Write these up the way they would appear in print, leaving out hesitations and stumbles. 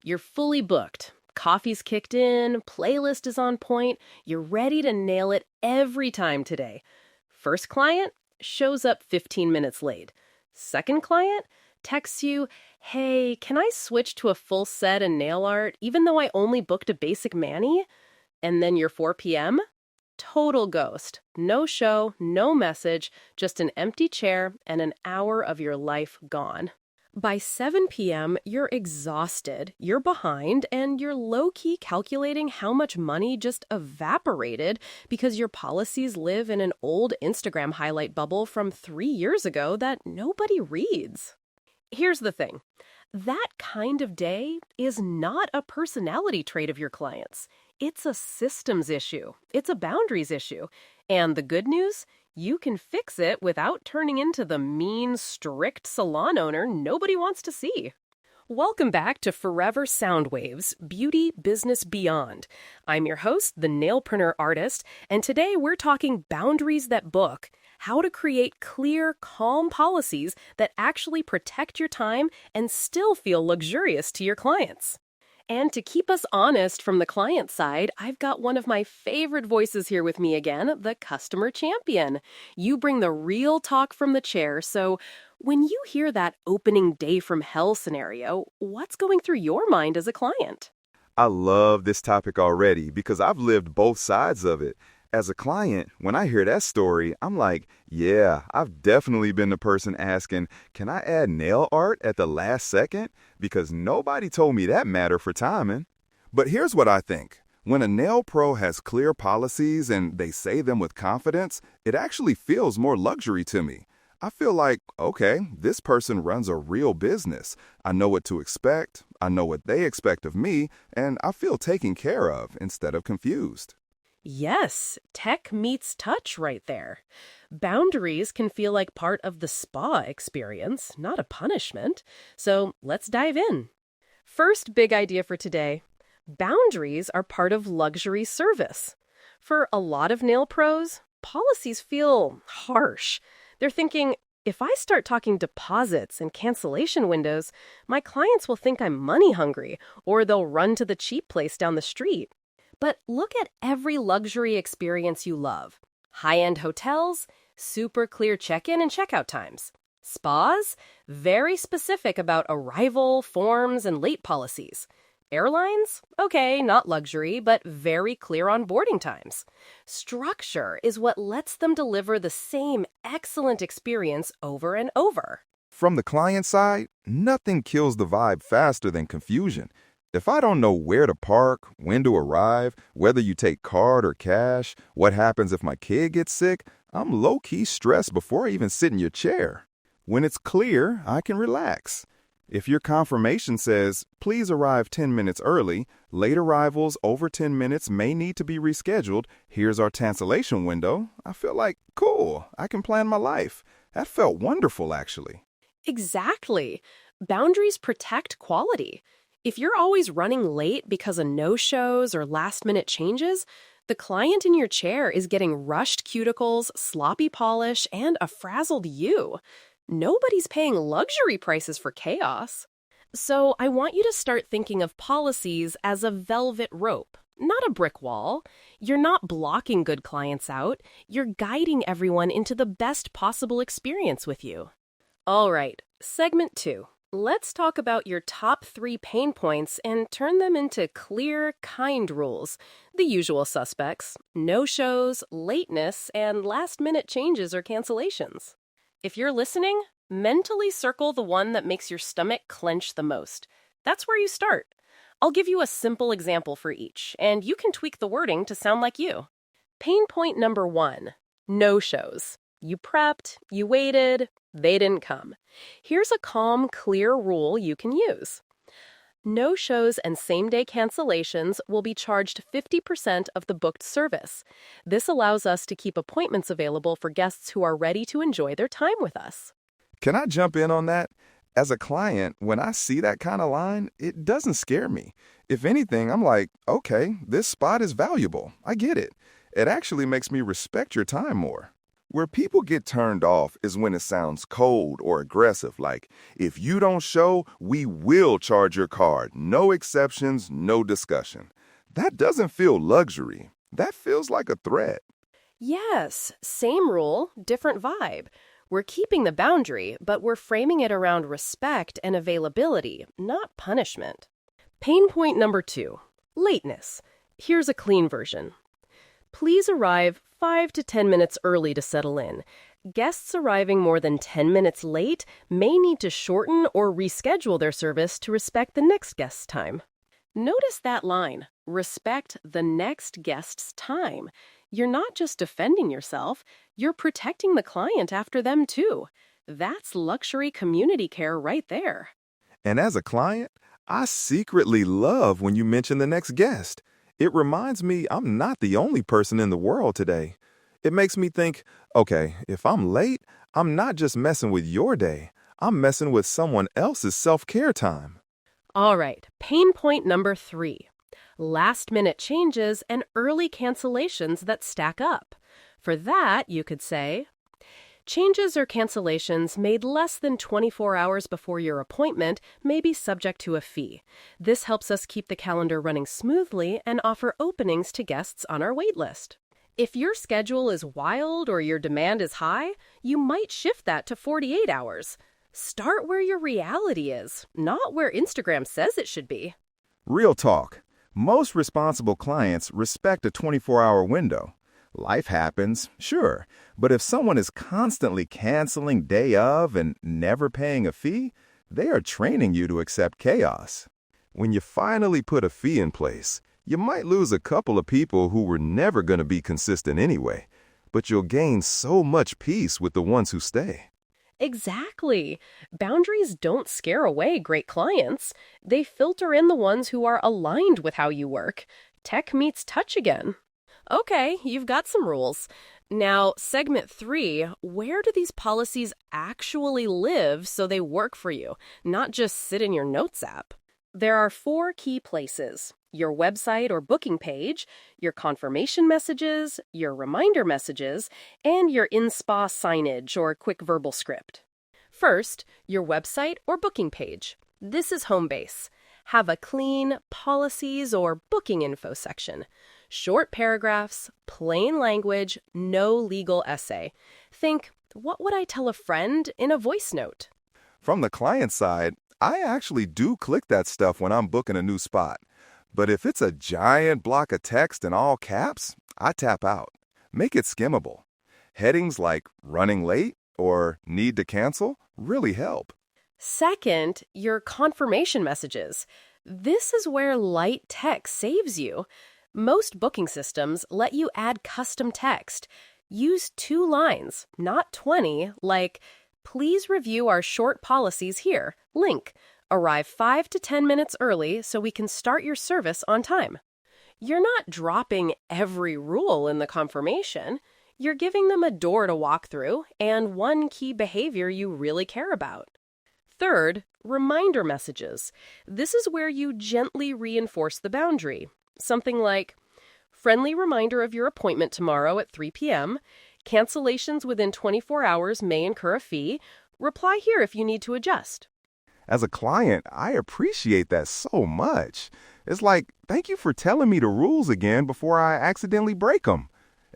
You're fully booked. Coffee's kicked in, playlist is on point, you're ready to nail it every time today. First client shows up 15 minutes late. Second client texts you, hey, can I switch to a full set and nail art even though I only booked a basic mani? And then your 4 p.m.? Total ghost. No show, no message, just an empty chair and an hour of your life gone. By 7 p.m., you're exhausted, you're behind, and you're low-key calculating how much money just evaporated because your policies live in an old Instagram highlight bubble from 3 years ago that nobody reads. Here's the thing. That kind of day is not a personality trait of your clients. It's a systems issue. It's a boundaries issue. And the good news? You can fix it without turning into the mean, strict salon owner nobody wants to see. Welcome back to Forever Soundwaves, Beauty Business Beyond. I'm your host, the Nailpreneur Artist, and today we're talking boundaries that book, how to create clear, calm policies that actually protect your time and still feel luxurious to your clients. And to keep us honest from the client side, I've got one of my favorite voices here with me again, the customer champion. You bring the real talk from the chair, so when you hear that opening day from hell scenario, what's going through your mind as a client? I love this topic already because I've lived both sides of it. As a client, when I hear that story, I'm like, yeah, I've definitely been the person asking, can I add nail art at the last second? Because nobody told me that mattered for timing. But here's what I think. When a nail pro has clear policies and they say them with confidence, it actually feels more luxury to me. I feel like, okay, this person runs a real business. I know what to expect, I know what they expect of me, and I feel taken care of instead of confused. Yes, tech meets touch right there. Boundaries can feel like part of the spa experience, not a punishment. So let's dive in. First big idea for today. Boundaries are part of luxury service. For a lot of nail pros, policies feel harsh. They're thinking, if I start talking deposits and cancellation windows, my clients will think I'm money hungry, or they'll run to the cheap place down the street. But look at every luxury experience you love. High-end hotels, super clear check-in and checkout times. Spas, very specific about arrival, forms, and late policies. Airlines, okay, not luxury, but very clear on boarding times. Structure is what lets them deliver the same excellent experience over and over. From the client side, nothing kills the vibe faster than confusion. If I don't know where to park, when to arrive, whether you take card or cash, what happens if my kid gets sick, I'm low-key stressed before I even sit in your chair. When it's clear, I can relax. If your confirmation says, please arrive 10 minutes early, late arrivals over 10 minutes may need to be rescheduled, here's our cancellation window, I feel like, cool, I can plan my life. That felt wonderful, actually. Exactly. Boundaries protect quality. If you're always running late because of no-shows or last-minute changes, the client in your chair is getting rushed cuticles, sloppy polish, and a frazzled you. Nobody's paying luxury prices for chaos. So I want you to start thinking of policies as a velvet rope, not a brick wall. You're not blocking good clients out. You're guiding everyone into the best possible experience with you. All right, segment 2. Let's talk about your top 3 pain points and turn them into clear, kind rules. The usual suspects: no-shows, lateness, and last-minute changes or cancellations. If you're listening, mentally circle the one that makes your stomach clench the most. That's where you start. I'll give you a simple example for each, and you can tweak the wording to sound like you. Pain point number 1, no-shows. You prepped, you waited, they didn't come. Here's a calm, clear rule you can use. No-shows and same-day cancellations will be charged 50% of the booked service. This allows us to keep appointments available for guests who are ready to enjoy their time with us. Can I jump in on that? As a client, when I see that kind of line, it doesn't scare me. If anything, I'm like, okay, this spot is valuable. I get it. It actually makes me respect your time more. Where people get turned off is when it sounds cold or aggressive, like, if you don't show, we will charge your card. No exceptions, no discussion. That doesn't feel luxury. That feels like a threat. Yes, same rule, different vibe. We're keeping the boundary, but we're framing it around respect and availability, not punishment. Pain point number 2, lateness. Here's a clean version. Please arrive 5 to 10 minutes early to settle in. Guests arriving more than 10 minutes late may need to shorten or reschedule their service to respect the next guest's time. Notice that line, respect the next guest's time. You're not just defending yourself, you're protecting the client after them too. That's luxury community care right there. And as a client, I secretly love when you mention the next guest. It reminds me I'm not the only person in the world today. It makes me think, okay, if I'm late, I'm not just messing with your day. I'm messing with someone else's self-care time. All right, pain point number 3. Last-minute changes and early cancellations that stack up. For that, you could say, changes or cancellations made less than 24 hours before your appointment may be subject to a fee. This helps us keep the calendar running smoothly and offer openings to guests on our wait list. If your schedule is wild or your demand is high, you might shift that to 48 hours. Start where your reality is, not where Instagram says it should be. Real talk. Most responsible clients respect a 24-hour window. Life happens, sure, but if someone is constantly canceling day of and never paying a fee, they are training you to accept chaos. When you finally put a fee in place, you might lose a couple of people who were never going to be consistent anyway, but you'll gain so much peace with the ones who stay. Exactly. Boundaries don't scare away great clients. They filter in the ones who are aligned with how you work. Tech meets touch again. Okay, you've got some rules. Now, segment 3, where do these policies actually live so they work for you, not just sit in your notes app? There are 4 key places: your website or booking page, your confirmation messages, your reminder messages, and your in-spa signage or quick verbal script. First, your website or booking page. This is home base. Have a clean policies or booking info section. Short paragraphs, plain language, no legal essay. Think, what would I tell a friend in a voice note? From the client side, I actually do click that stuff when I'm booking a new spot. But if it's a giant block of text in all caps, I tap out. Make it skimmable. Headings like running late or need to cancel really help. Second, your confirmation messages. This is where light text saves you. Most booking systems let you add custom text. Use 2 lines, not 20, like, please review our short policies here. Link. Arrive 5 to 10 minutes early so we can start your service on time. You're not dropping every rule in the confirmation. You're giving them a door to walk through and one key behavior you really care about. Third, reminder messages. This is where you gently reinforce the boundary. Something like, friendly reminder of your appointment tomorrow at 3 p.m. Cancellations within 24 hours may incur a fee. Reply here if you need to adjust. As a client, I appreciate that so much. It's like, thank you for telling me the rules again before I accidentally break them.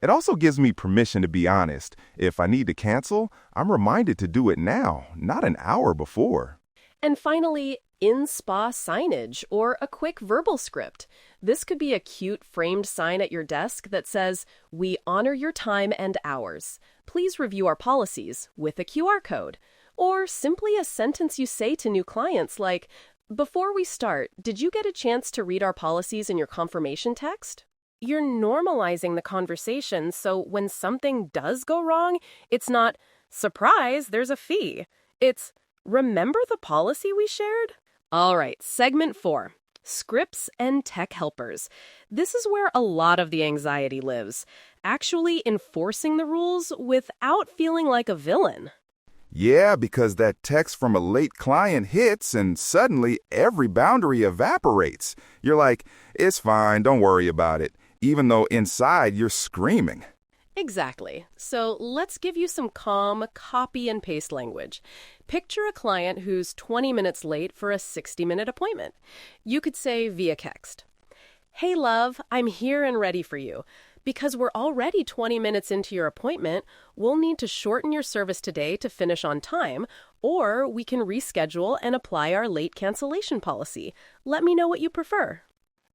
It also gives me permission to be honest. If I need to cancel, I'm reminded to do it now, not an hour before. And finally, in-spa signage or a quick verbal script. This could be a cute framed sign at your desk that says, we honor your time and hours. Please review our policies with a QR code. Or simply a sentence you say to new clients like, before we start, did you get a chance to read our policies in your confirmation text? You're normalizing the conversation, so when something does go wrong, it's not, surprise, there's a fee. It's, remember the policy we shared? All right, segment 4, scripts and tech helpers. This is where a lot of the anxiety lives, actually enforcing the rules without feeling like a villain. Yeah, because that text from a late client hits and suddenly every boundary evaporates. You're like, it's fine, don't worry about it, even though inside you're screaming. Exactly. So let's give you some calm copy and paste language. Picture a client who's 20 minutes late for a 60-minute appointment. You could say via text, "Hey, love, I'm here and ready for you. Because we're already 20 minutes into your appointment, we'll need to shorten your service today to finish on time, or we can reschedule and apply our late cancellation policy. Let me know what you prefer."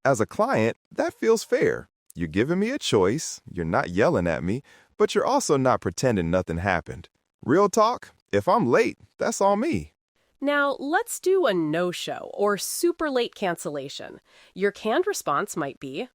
As a client, that feels fair. You're giving me a choice, you're not yelling at me, but you're also not pretending nothing happened. Real talk, if I'm late, that's on me. Now, let's do a no-show or super late cancellation. Your canned response might be,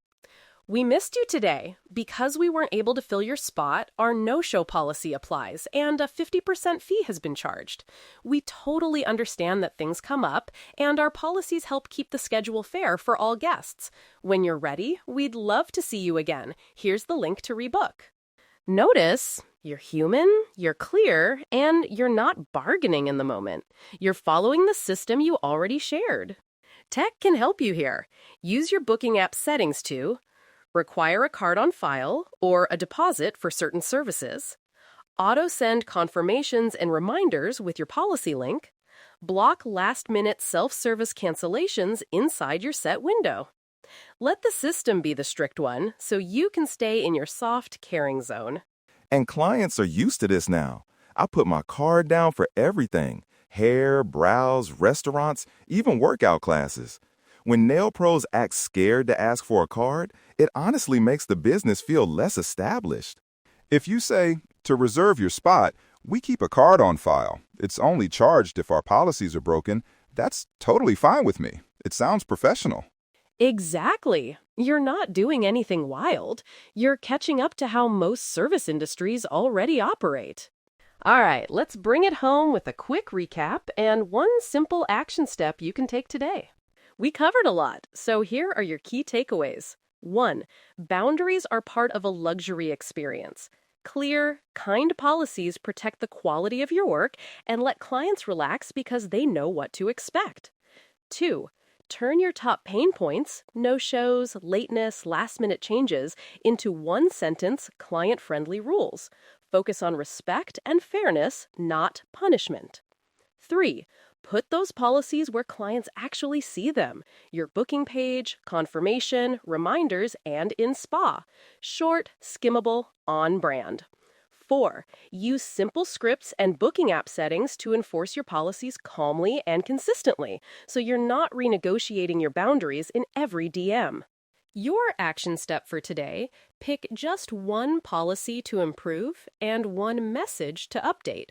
"We missed you today. Because we weren't able to fill your spot, our no-show policy applies, and a 50% fee has been charged. We totally understand that things come up, and our policies help keep the schedule fair for all guests. When you're ready, we'd love to see you again. Here's the link to rebook." Notice you're human, you're clear, and you're not bargaining in the moment. You're following the system you already shared. Tech can help you here. Use your booking app settings to require a card on file or a deposit for certain services, auto-send confirmations and reminders with your policy link, block last-minute self-service cancellations inside your set window. Let the system be the strict one so you can stay in your soft, caring zone. And clients are used to this now. I put my card down for everything: hair, brows, restaurants, even workout classes. When nail pros act scared to ask for a card, it honestly makes the business feel less established. If you say, "To reserve your spot, we keep a card on file. It's only charged if our policies are broken," that's totally fine with me. It sounds professional. Exactly. You're not doing anything wild. You're catching up to how most service industries already operate. All right, let's bring it home with a quick recap and one simple action step you can take today. We covered a lot, so here are your key takeaways. 1. Boundaries are part of a luxury experience. Clear, kind policies protect the quality of your work and let clients relax because they know what to expect. 2. Turn your top pain points, no-shows, lateness, last-minute changes, into one-sentence, client-friendly rules. Focus on respect and fairness, not punishment. 3. Put those policies where clients actually see them: your booking page, confirmation, reminders, and in SPA. Short, skimmable, on brand. 4. Use simple scripts and booking app settings to enforce your policies calmly and consistently, so you're not renegotiating your boundaries in every DM. Your action step for today: pick just one policy to improve and one message to update.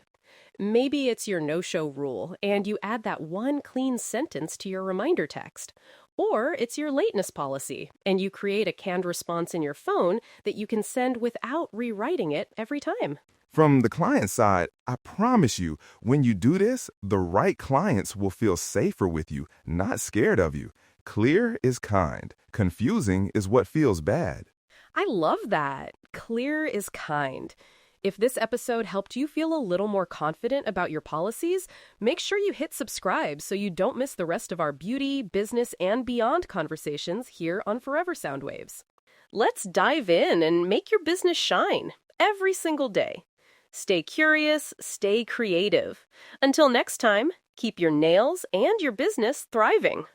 Maybe it's your no-show rule, and you add that one clean sentence to your reminder text. Or it's your lateness policy, and you create a canned response in your phone that you can send without rewriting it every time. From the client side, I promise you, when you do this, the right clients will feel safer with you, not scared of you. Clear is kind. Confusing is what feels bad. I love that. Clear is kind. If this episode helped you feel a little more confident about your policies, make sure you hit subscribe so you don't miss the rest of our beauty, business, and beyond conversations here on Forever Soundwaves. Let's dive in and make your business shine every single day. Stay curious, stay creative. Until next time, keep your nails and your business thriving.